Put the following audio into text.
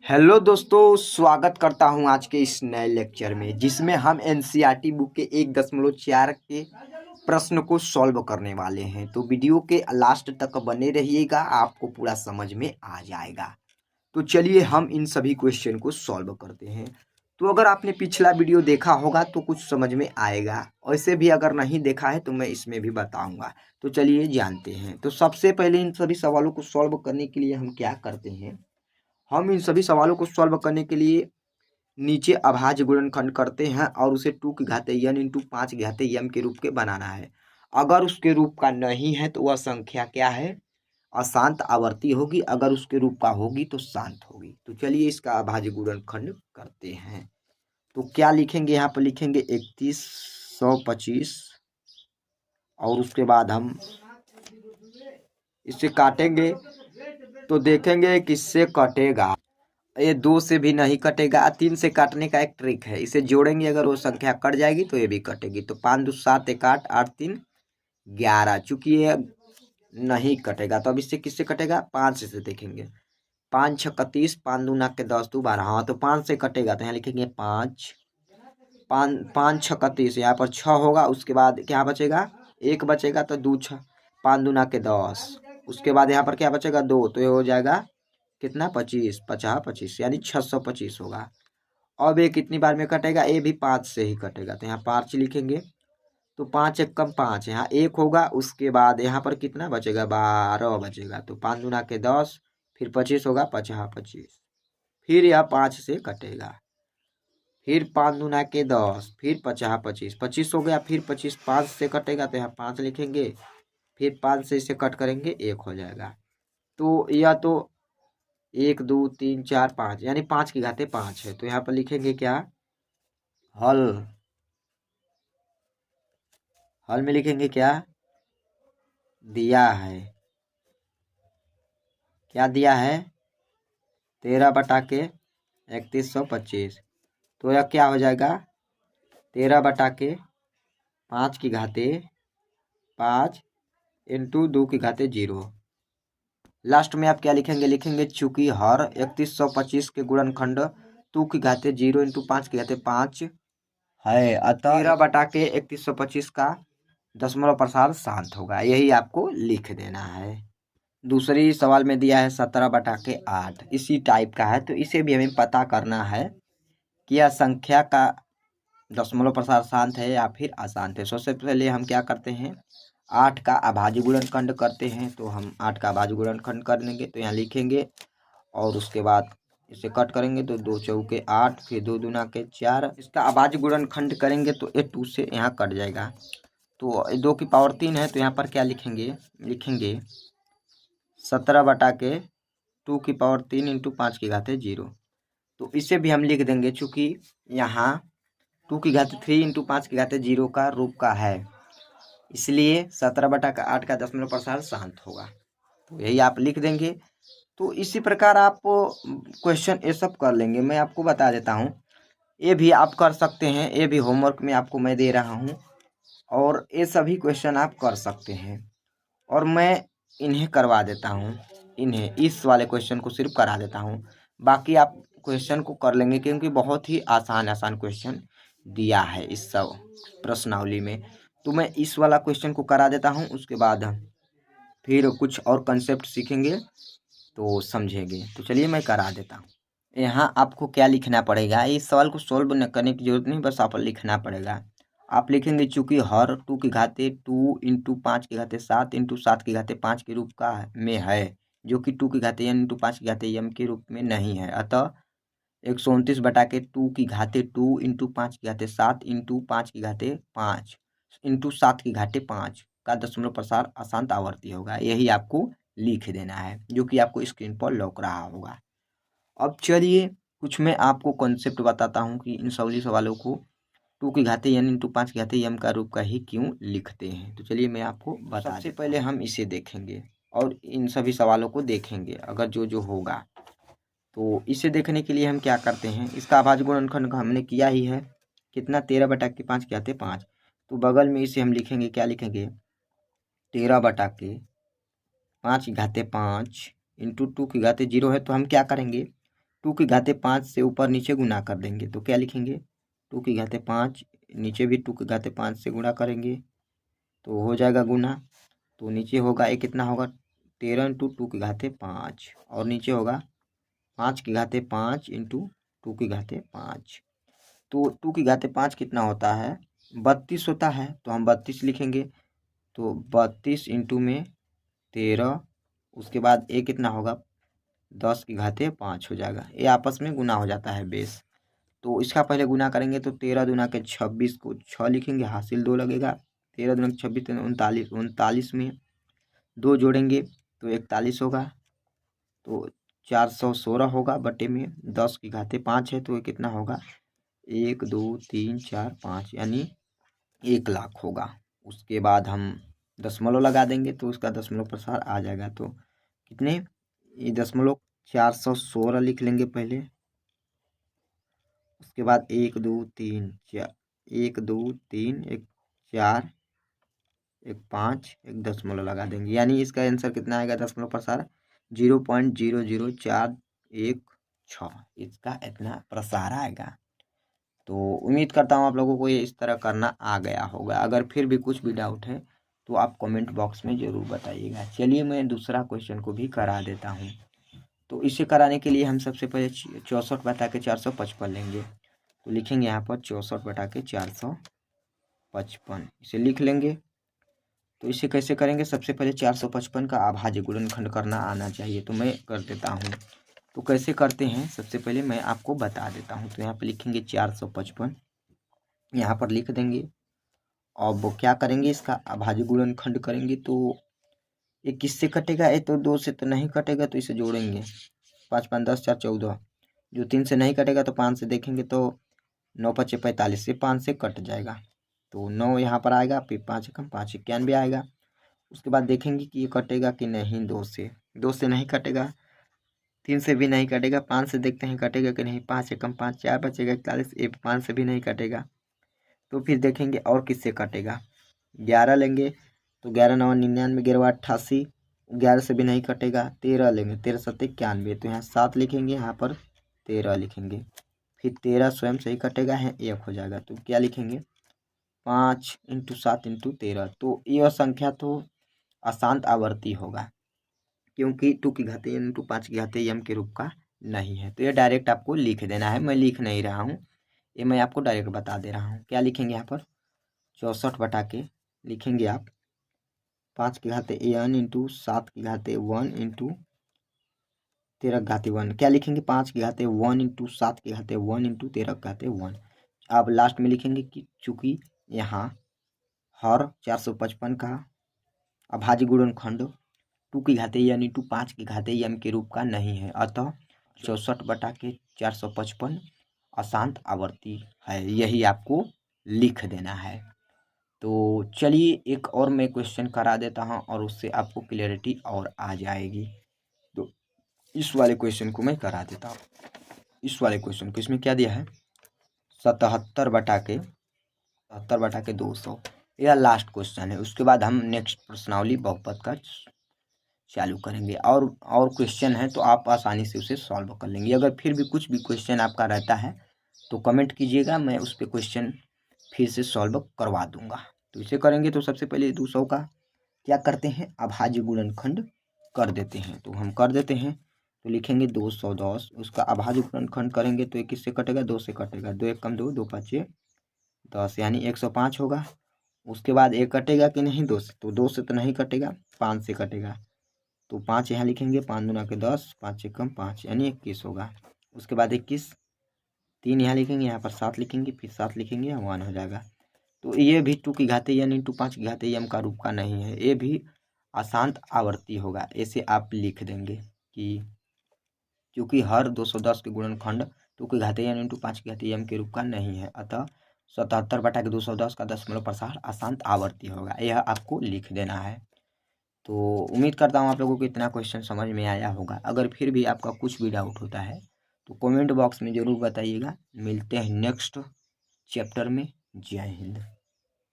Hello दोस्तों, स्वागत करता हूं आज के इस नए लेक्चर में जिसमें हम एनसीईआरटी बुक के 1.4 के प्रश्न को सॉल्व करने वाले हैं। तो वीडियो के लास्ट तक बने रहिएगा, आपको पूरा समझ में आ जाएगा। तो चलिए हम इन सभी क्वेश्चन को सॉल्व करते हैं। तो अगर आपने पिछला वीडियो देखा होगा तो कुछ समझ में आएगा, वैसे भी अगर नहीं देखा है तो मैं इसमें भी बताऊंगा। तो चलिए जानते हैं। तो सबसे पहले इन सभी सवालों को सॉल्व करने के लिए हम क्या करते हैं, हम इन सभी सवालों को सॉल्व करने के लिए नीचे अभाज्य गुणनखंड करते हैं और उसे 2 की घाते n इंटू 5 की घाते m के रूप के बनाना है। अगर उसके रूप का नहीं है तो वह संख्या क्या है, अशांत आवर्ती होगी। अगर उसके रूप का होगी तो शांत होगी। तो चलिए इसका अभाज्य गुणनखंड करते हैं। तो क्या लिखेंगे, यहाँ पर लिखेंगे 3125 और उसके बाद हम इसे काटेंगे तो देखेंगे किससे कटेगा। ये 2 से भी नहीं कटेगा। 3 से काटने का एक ट्रिक है, इसे जोड़ेंगे अगर वो संख्या कट जाएगी तो ये भी कटेगी। तो 5 2 7 1 8 8 3 11। चूंकि ये नहीं कटेगा तो अब इससे किससे कटेगा, 5 से देखेंगे। 5 6 31, 5 2 9 के 10 2 12। हाँ तो 5 से कटेगा तो यहाँ लिखेंगे 5 5 5 6 31। यहाँ पर 6 होगा, उसके बाद क्या बचेगा, 1 बचेगा तो 2 6 5 2 9 के 10। उसके बाद यहाँ पर क्या बचेगा, 2। तो ये हो जाएगा कितना, 25 50 25 यानी 625 होगा। अब ये कितनी बार में कटेगा, ये भी 5 से ही कटेगा। तो यहाँ 5 लिखेंगे तो 5 1 कम 5, यहाँ 1 होगा। उसके बाद यहाँ पर कितना बचेगा, 12 बचेगा। तो 5 दूना के 10, फिर 25 होगा, 50 25। फिर यह 5 से कटेगा, फिर 5 दूना के 10, फिर 50 25 25 हो गया। फिर 25 5 से कटेगा तो यहाँ 5 लिखेंगे, फिर 5 से इसे कट करेंगे, 1 हो जाएगा। तो यह तो 1 2 3 4 5 यानी 5 की घाते 5 है। तो यहाँ पर लिखेंगे क्या, हल। हल में लिखेंगे क्या दिया है, क्या दिया है, 13/3125। तो यह क्या हो जाएगा, 13/5 की घाते 5 इंटू 2 की घाते 0। लास्ट में आप क्या लिखेंगे, लिखेंगे चूंकि हर 3125 के गुणनखंड 2 की घाते 0 इंटू 5 की घाते 5 है, अतः 13/3125 का दशमलव प्रसार शांत होगा। यही आपको लिख देना है। दूसरी सवाल में दिया है 17/8, इसी टाइप का है। तो इसे भी हमें पता करना है कि यह संख्या का दशमलव प्रसार शांत है या फिर अशांत है। सबसे पहले हम क्या करते हैं, 8 का अभाज्य गुणनखंड करते हैं। तो हम 8 का अभाज्य गुणनखंड कर लेंगे तो यहाँ लिखेंगे और उसके बाद इसे कट करेंगे तो 2 चौके 8, फिर 2 दूना के 4। इसका अभाज्य गुणनखंड करेंगे तो ये 2 से यहाँ कट जाएगा। तो 2 की पावर 3 है। तो यहाँ पर क्या लिखेंगे, लिखेंगे 17/2 की पावर 3 इंटू 5 की घाते 0। तो इसे भी हम लिख देंगे चूँकि यहाँ 2 की घाते 3 इंटू 5 की घाते 0 का रूप का है, इसलिए 17/8 का दशमलव प्रसार शांत होगा। तो यही आप लिख देंगे। तो इसी प्रकार आप क्वेश्चन ये सब कर लेंगे। मैं आपको बता देता हूँ, ये भी आप कर सकते हैं। ये भी होमवर्क में आपको मैं दे रहा हूँ और ये सभी क्वेश्चन आप कर सकते हैं और मैं इन्हें करवा देता हूँ। इन्हें इस वाले क्वेश्चन को सिर्फ करा देता हूँ, बाकी आप क्वेश्चन को कर लेंगे क्योंकि बहुत ही आसान आसान क्वेश्चन दिया है इस सब प्रश्नावली में। तो मैं इस वाला क्वेश्चन को करा देता हूँ, उसके बाद फिर कुछ और कंसेप्ट सीखेंगे तो समझेंगे। तो चलिए मैं करा देता हूँ। यहाँ आपको क्या लिखना पड़ेगा, इस सवाल को सोल्व करने की जरूरत नहीं, बस आप लिखना पड़ेगा। आप लिखेंगे चूंकि हर 2 की घाते 2 इंटू 5 की घाते 7 इंटू 7 की घाते 5 के रूप का में है, जो कि 2 की घाते n इंटू 5 की घाते m के रूप में नहीं है। अतः 129/2 की घाते 2 इंटू 5 की घाते 7 इंटू 5 की घाते 5 इंटू 7 की घाते 5 का दशमलव प्रसार अशांत आवर्ती होगा। यही आपको लिख देना है, जो कि आपको स्क्रीन पर लौक रहा होगा। अब चलिए कुछ मैं आपको कॉन्सेप्ट बताता हूँ कि इन सभी सवालों को 2 की घाते n इंटू 5 की घाते m का रूप का ही क्यों लिखते हैं। तो चलिए मैं आपको बता, सबसे पहले हम इसे देखेंगे और इन सभी सवालों को देखेंगे अगर जो जो होगा। तो इसे देखने के लिए हम क्या करते हैं, इसका अभाज्य गुणनखंड हमने किया ही है, कितना 13/5 के घाते 5। तो बगल में इसे हम लिखेंगे, क्या लिखेंगे, 13/5 की घाते 5 इंटू 2 की घाते 0 है। तो हम क्या करेंगे, 2 की घाते 5 से ऊपर नीचे गुना कर देंगे तो क्या लिखेंगे 2 की घाते 5, नीचे भी 2 की घाते 5 से गुणा करेंगे तो हो जाएगा गुना। तो नीचे होगा ये कितना होगा 13 इंटू 2 की घाते 5 और नीचे होगा 5 की घाते 5 इंटू 2 की घाते 5। तो 2 की घाते 5 कितना होता है 32 होता है, तो हम 32 लिखेंगे। तो 32 इंटू में 13, उसके बाद ये कितना होगा 10 की घाते 5 हो जाएगा। ये आपस में गुना हो जाता है बेस। तो इसका पहले गुना करेंगे तो 13 दूना के 26 को 6 लिखेंगे, हासिल 2 लगेगा। 13 दूना के 26 39, 39 में 2 जोड़ेंगे तो 41 होगा। तो 416 होगा बटे में 10 की घाते 5 है तो ये कितना होगा 1 2 3 4 5 यानी 1 लाख होगा। उसके बाद हम दशमलव लगा देंगे तो उसका दशमलव प्रसार आ जाएगा। तो कितने ये दशमलव 416 लिख लेंगे पहले, उसके बाद 1 2 3 4 1 2 3 1 4 1 5 एक दशमलव लगा देंगे यानी इसका आंसर कितना आएगा दशमलव प्रसार 0.00416 इसका इतना प्रसार आएगा। तो उम्मीद करता हूँ आप लोगों को ये इस तरह करना आ गया होगा। अगर फिर भी कुछ भी डाउट है तो आप कमेंट बॉक्स में ज़रूर बताइएगा। चलिए मैं दूसरा क्वेश्चन को भी करा देता हूँ। तो इसे कराने के लिए हम सबसे पहले 64 बटा के 455 लेंगे। तो लिखेंगे यहाँ पर 64 बटा के 455 इसे लिख लेंगे। तो इसे कैसे करेंगे सबसे पहले 455 का अभाज्य गुणनखंड करना आना चाहिए, तो मैं कर देता हूँ। तो कैसे करते हैं सबसे पहले मैं आपको बता देता हूँ। तो यहाँ पर लिखेंगे 455 यहाँ पर लिख देंगे। अब वो क्या करेंगे इसका अभाज्य गुणनखंड करेंगे तो ये किससे कटेगा, ये तो 2 से तो नहीं कटेगा तो इसे जोड़ेंगे 5 5 10 4 14, जो 3 से नहीं कटेगा तो 5 से देखेंगे तो 9 5 45 से 5 से कट जाएगा तो 9 यहाँ पर आएगा, फिर 5 कम 5 91 आएगा। उसके बाद देखेंगे कि ये कटेगा कि नहीं, 2 से नहीं कटेगा, 3 से भी नहीं कटेगा, 5 से देखते हैं कटेगा कि नहीं, 5 कम 5 4 बचेगा 41, 5 से भी नहीं कटेगा। तो फिर देखेंगे और किससे कटेगा, 11 लेंगे तो 11 9 99 11 88, 11 से भी नहीं कटेगा। 13 लेंगे 13 7 91, तो यहाँ 7 लिखेंगे, यहाँ पर 13 लिखेंगे, फिर 13 स्वयं से ही कटेगा है 1 हो जाएगा। तो क्या लिखेंगे 5 इंटू 7 इंटू 13। तो यह संख्या तो अशांत आवर्ती होगा क्योंकि 2 की घाते इंटू 5 की घाते यम के रूप का नहीं है। तो ये डायरेक्ट आपको लिख देना है, मैं लिख नहीं रहा हूँ, ये मैं आपको डायरेक्ट बता दे रहा हूँ। क्या लिखेंगे यहाँ पर 64 बटा के लिखेंगे आप 5 की घाते n इंटू 7 की घाते 1 इंटू 13 की घाते 1। क्या लिखेंगे 5 की घाते 1 इंटू 7 की घाते 1 इंटू 13 की घाते 1। अब लास्ट में लिखेंगे कि चूंकि यहाँ हर 455 का अभाज्य गुणनखंड 2 की घाते n इंटू 5 की घाते m के रूप का नहीं है, अतः 64 बटा के 455 अशांत आवर्ती है, यही आपको लिख देना है। तो चलिए एक और मैं क्वेश्चन करा देता हूँ और उससे आपको क्लियरिटी और आ जाएगी। तो इस वाले क्वेश्चन को मैं करा देता हूँ। इस वाले क्वेश्चन को इसमें क्या दिया है 77 बटा के 200, यह लास्ट क्वेश्चन है। उसके बाद हम नेक्स्ट प्रश्नावली बहुपद का चालू करेंगे और क्वेश्चन है तो आप आसानी से उसे सॉल्व कर लेंगे। अगर फिर भी कुछ भी क्वेश्चन आपका रहता है तो कमेंट कीजिएगा, मैं उस पर क्वेश्चन फिर से सॉल्व करवा दूंगा। तो इसे करेंगे तो सबसे पहले 200 का क्या करते हैं अभाज्य गुणनखंड कर देते हैं। तो हम कर देते हैं तो लिखेंगे 210, उसका अभाज्य गुणनखंड करेंगे तो 1 किससे कटेगा 2 से कटेगा, 2 1 कम 2 2 5 10 यानी 105 होगा। उसके बाद 1 कटेगा कि नहीं 2 से, तो 2 से तो नहीं कटेगा 5 से कटेगा, तो 5 यहाँ लिखेंगे, 5 दूना के 10 5 1 कम 5 यानी 21 होगा। उसके बाद 21 3 यहाँ लिखेंगे, यहाँ पर 7 लिखेंगे, फिर 7 लिखेंगे 1 हो जाएगा। तो ये भी 2 की घाते n इंटू 5 की घाते m का रूप का नहीं है, ये भी अशांत आवर्ती होगा। ऐसे आप लिख देंगे कि क्योंकि हर 210 के गुणनखंड 2 की घाते n इंटू 5 की घाते m के रूप का नहीं है, अतः 77 बटा के 210 का दशमलव प्रसार अशांत आवर्ती होगा, यह आपको लिख देना है। तो उम्मीद करता हूँ आप लोगों को इतना क्वेश्चन समझ में आया होगा। अगर फिर भी आपका कुछ भी डाउट होता है तो कमेंट बॉक्स में ज़रूर बताइएगा। मिलते हैं नेक्स्ट चैप्टर में। जय हिंद।